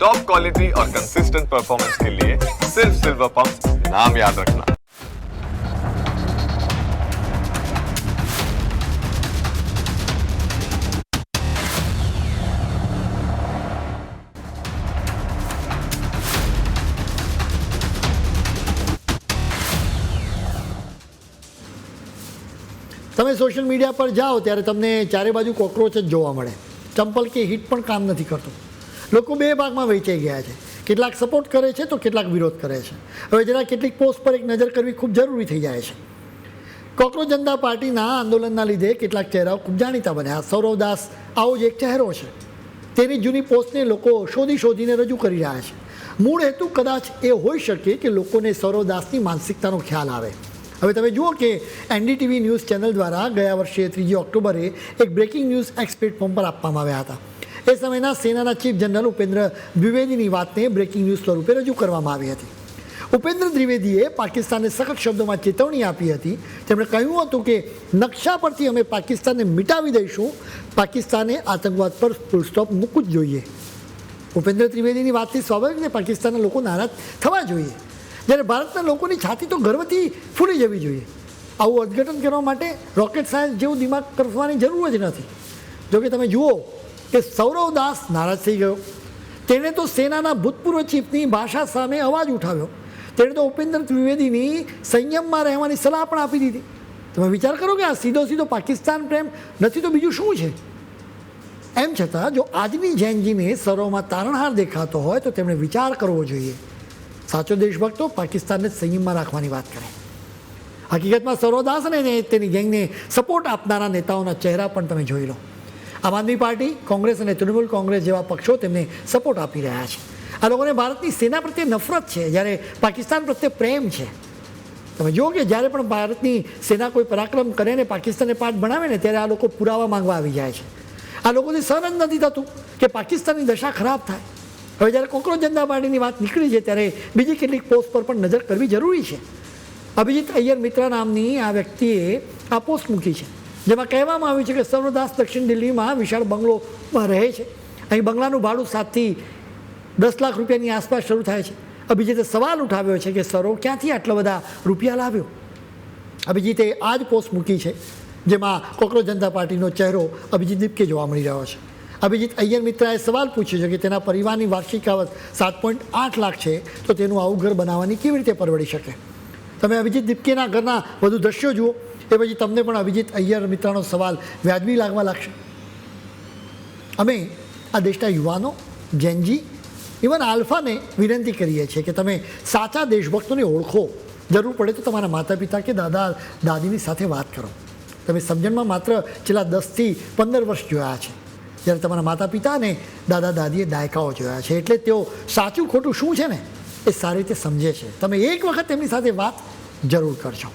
Top quality और consistent performance के लिए सिर्फ सिल्वर पंप नाम याद रखना। તમે સોશિયલ મીડિયા પર જાઓ ત્યારે તમને ચારે બાજુ કોક્રોચ જ જોવા મળે. ચંપલ કે હિટ પણ કામ નથી કરતું. લોકો બે ભાગમાં વહેંચાઈ ગયા છે. કેટલાક સપોર્ટ કરે છે તો કેટલાક વિરોધ કરે છે. હવે જરા કેટલીક પોસ્ટ પર એક નજર કરવી ખૂબ જરૂરી થઈ જાય છે. કોકરોચ જનતા પાર્ટીના આંદોલનના લીધે કેટલાક ચહેરાઓ ખૂબ જાણીતા બન્યા. સૌરવ દાસ આવો જ એક ચહેરો છે. તેની જૂની પોસ્ટને લોકો શોધીને રજૂ કરી રહ્યા છે. મૂળ હેતુ કદાચ એ હોઈ શકે કે લોકોને સૌરવ દાસની માનસિકતાનો ખ્યાલ આવે. હવે તમે જુઓ કે NDTV ન્યૂઝ ચેનલ દ્વારા ગયા વર્ષે 3 ઓક્ટોબરે એક બ્રેકિંગ ન્યૂઝ એક્સ પ્લેટફોર્મ પર આપવામાં આવ્યા હતા. એ સમયના સેનાના ચીફ જનરલ ઉપેન્દ્ર દ્વિવેદીની વાતને બ્રેકિંગ ન્યૂઝ સ્વરૂપે રજૂ કરવામાં આવી હતી. ઉપેન્દ્ર દ્વિવેદીએ પાકિસ્તાનને સખત શબ્દોમાં ચેતવણી આપી હતી. તેમણે કહ્યું હતું કે નકશા પરથી અમે પાકિસ્તાનને મિટાવી દઈશું. પાકિસ્તાને આતંકવાદ પર ફૂલ સ્ટોપ મૂકવું જ જોઈએ. ઉપેન્દ્ર ત્રિવેદીની વાતથી સ્વાભાવિક છે પાકિસ્તાનના લોકો નારાજ થવા જોઈએ. જ્યારે ભારતના લોકોની છાતી તો ગર્વથી ફૂલી જવી જોઈએ. આવું અર્થઘટન કરવા માટે રોકેટ સાયન્સ જેવું દિમાગ કરવાની જરૂર જ નથી. જોકે તમે જુઓ કે સૌરવ દાસ નારાજ થઈ ગયો. તેણે તો સેનાના ભૂતપૂર્વ ચીફની ભાષા સામે અવાજ ઉઠાવ્યો. તેણે તો ઉપેન્દ્ર ત્રિવેદીની સંયમમાં રહેવાની સલાહ પણ આપી દીધી. તમે વિચાર કરો કે આ સીધો પાકિસ્તાન પ્રેમ નથી તો બીજું શું છે. એમ છતાં જો આજની જૈનજીને સૌરવમાં તારણહાર દેખાતો હોય તો તેમણે વિચાર કરવો જોઈએ. સાચો દેશભક્તો પાકિસ્તાનને સંયમમાં રાખવાની વાત કરે. હકીકતમાં સૌરવ દાસ અને તેની ગેંગને સપોર્ટ આપનારા નેતાઓના ચહેરા પણ તમે જોઈ લો. આમ આદમી પાર્ટી, કોંગ્રેસ અને તૃણમૂલ કોંગ્રેસ જેવા પક્ષો તેમને સપોર્ટ આપી રહ્યા છે. આ લોકોને ભારતની સેના પ્રત્યે નફરત છે, જ્યારે પાકિસ્તાન પ્રત્યે પ્રેમ છે. તમે જુઓ કે જ્યારે પણ ભારતની સેના કોઈ પરાક્રમ કરે ને પાકિસ્તાનને પાઠ ભણાવે ને ત્યારે આ લોકો પુરાવા માંગવા આવી જાય છે. આ લોકોથી સહન જ નથી થતું કે પાકિસ્તાનની દશા ખરાબ થાય. હવે જ્યારે કોકરોચ જનતા પાર્ટીની વાત નીકળી છે ત્યારે બીજી કેટલીક પોસ્ટ પર પણ નજર કરવી જરૂરી છે. અભિજીત અય્યર મિત્રા નામની આ વ્યક્તિએ આ પોસ્ટ મૂકી છે, જેમાં કહેવામાં આવ્યું છે કે સૌરવ દાસ દક્ષિણ દિલ્હીમાં વિશાળ બંગલોમાં રહે છે. અહીં બંગલાનું ભાડું 7 થી 10 લાખ રૂપિયાની આસપાસ શરૂ થાય છે. અભિજીતે સવાલ ઉઠાવ્યો છે કે સૌરવ ક્યાંથી આટલા બધા રૂપિયા લાવ્યો. અભિજીતે આ જ પોસ્ટ મૂકી છે, જેમાં કોકરોચ જનતા પાર્ટીનો ચહેરો અભિજીત દીપકે જોવા મળી રહ્યો છે. અભિજીત અય્યર મિત્રાએ સવાલ પૂછ્યો છે કે તેના પરિવારની વાર્ષિક આવક 7.8 લાખ છે, તો તેનું આવું ઘર બનાવવાની કેવી રીતે પરવડી શકે. તમે અભિજીત દીપકેના ઘરના વધુ દ્રશ્યો જુઓ, એ પછી તમને પણ અભિજીત અય્યર મિત્રાનો સવાલ વ્યાજબી લાગવા લાગશે. અમે આ દેશના યુવાનો, જેનજી, ઇવન આલ્ફાને વિનંતી કરીએ છીએ કે તમે સાચા દેશભક્તોને ઓળખો. જરૂર પડે તો તમારા માતા પિતા કે દાદા દાદીની સાથે વાત કરો. તમે સમજણમાં માત્ર છેલ્લા 10 થી 15 વર્ષ જોયા છે, જ્યારે તમારા માતા પિતા અને દાદા દાદીએ દાયકાઓ જોયા છે. એટલે તેઓ સાચું ખોટું શું છે ને એ સારી રીતે સમજે છે. તમે એક વખત તેમની સાથે વાત જરૂર કરજો.